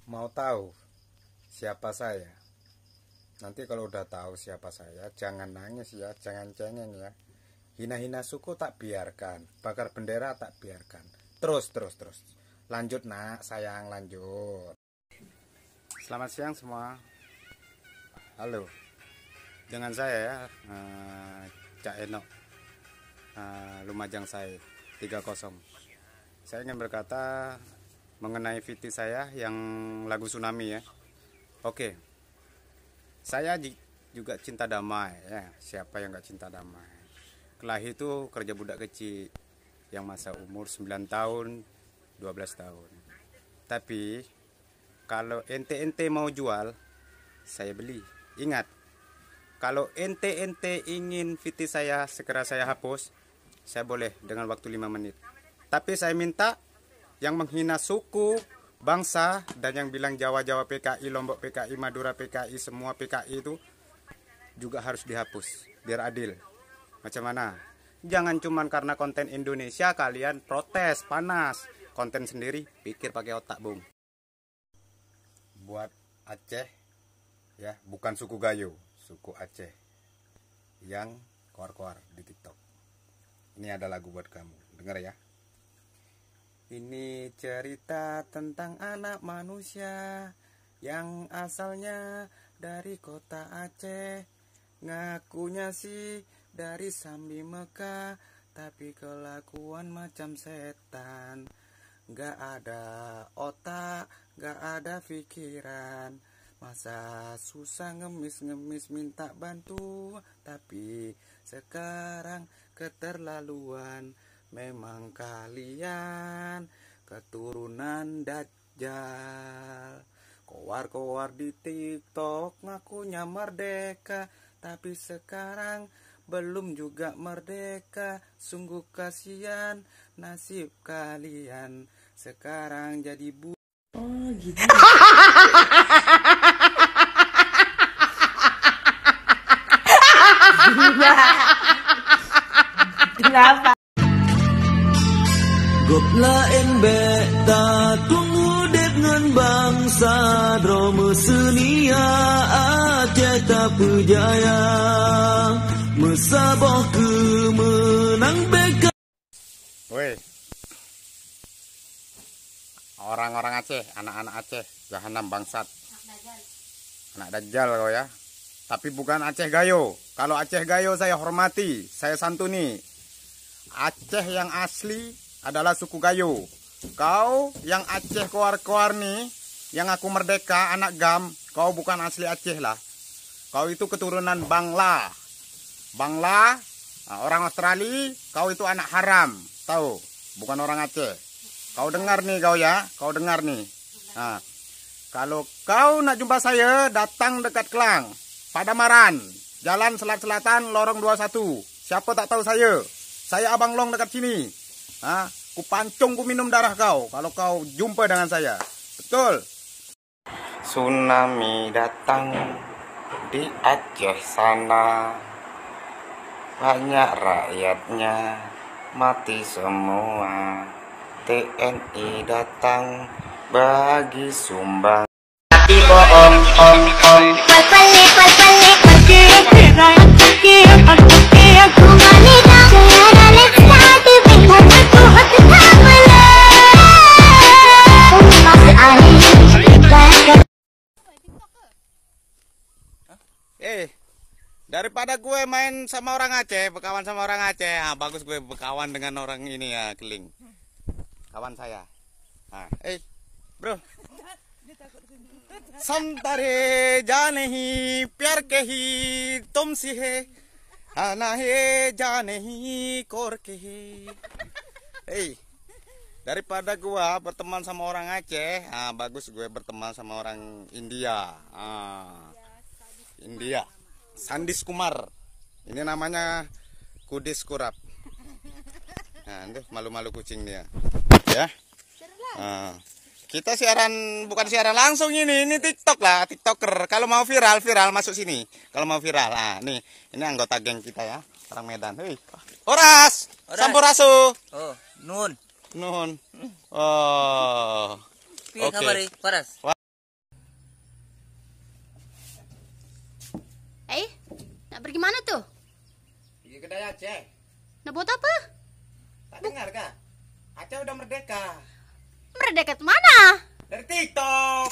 Mau tahu siapa saya? Nanti kalau udah tahu siapa saya, jangan nangis ya, jangan cengeng ya. Hina-hina suku tak biarkan, bakar bendera tak biarkan. Terus. Lanjut nak, sayang, lanjut. Selamat siang semua. Halo. Dengan saya ya, Cak Eno. Lumajang saya 30. Saya ingin berkata mengenai VT saya yang lagu Tsunami ya. Oke. Saya juga cinta damai ya. Siapa yang gak cinta damai? Kelahi itu kerja budak kecil yang masa umur 9 tahun, 12 tahun. Tapi kalau ente mau jual, saya beli. Ingat, kalau ente ingin VT saya segera saya hapus, saya boleh dengan waktu 5 menit. Tapi saya minta yang menghina suku, bangsa, dan yang bilang Jawa PKI, Lombok PKI, Madura PKI, semua PKI itu juga harus dihapus, biar adil. Macam mana? Jangan cuman karena konten Indonesia kalian protes, panas. Konten sendiri, pikir pakai otak, Bung. Buat Aceh, ya, bukan suku Gayo, suku Aceh yang koar-koar di TikTok. Ini ada lagu buat kamu, dengar ya. Ini cerita tentang anak manusia yang asalnya dari kota Aceh. Ngakunya sih dari Sambi Mekah, tapi kelakuan macam setan. Gak ada otak, gak ada pikiran. Masa susah ngemis minta bantu, tapi sekarang keterlaluan. Memang kalian keturunan Dajjal. Koar-koar di TikTok ngakunya merdeka, tapi sekarang belum juga merdeka. Sungguh kasihan nasib kalian, sekarang jadi Oh gitu. Kenapa? Gop lain beta tunggu dep ngan bangsa drama senia Aceh tak berjaya mesabah kemenang beka. Woi, orang-orang Aceh, anak-anak Aceh, jahanam bangsat, anak Dajjal kau ya. Tapi bukan Aceh Gayo. Kalau Aceh Gayo saya hormati, saya santuni. Aceh yang asli adalah suku Gayo. Kau yang Aceh koar-koar nih, yang aku merdeka, anak Gam, kau bukan asli Aceh lah. Kau itu keturunan Bangla. Bangla, orang Australia, kau itu anak haram. Tahu, bukan orang Aceh. Kau dengar nih kau ya, kau dengar nih. Nah, kalau kau nak jumpa saya, datang dekat Kelang, Padamaran, Jalan Selat Selatan, Lorong 21. Siapa tak tahu saya? Saya Abang Long dekat sini. Nah, ku pancung, ku minum darah kau kalau kau jumpa dengan saya. Betul. Tsunami datang di Aceh sana. Banyak rakyatnya mati semua. TNI datang bagi sumbang. Tapi bohong, daripada gue main sama orang Aceh, berkawan sama orang Aceh, bagus gue berkawan dengan orang ini ya, Keling. Kawan saya. Nah, bro. Samtare jane hi pyar ke hi tumsi hai, ana he jane hi kor ke hi. Daripada gua berteman sama orang Aceh, bagus gue berteman sama orang India. India. Sandis Kumar. Ini namanya Kudis Kurap. Nah, ini malu-malu kucing dia. Ya. Kita siaran, bukan siaran langsung ini TikTok lah, TikToker. Kalau mau viral masuk sini. Kalau mau viral, nih, ini anggota geng kita ya, orang Medan. Hei, Oras, Sampurasu. Oh, nun. Oh, Piye kabari, Paras? Nak pergi mana tuh? Pergi kedai Aceh. Nak buat apa? Tak dengar kah? Aceh udah merdeka. Merdeka mana? Dari TikTok.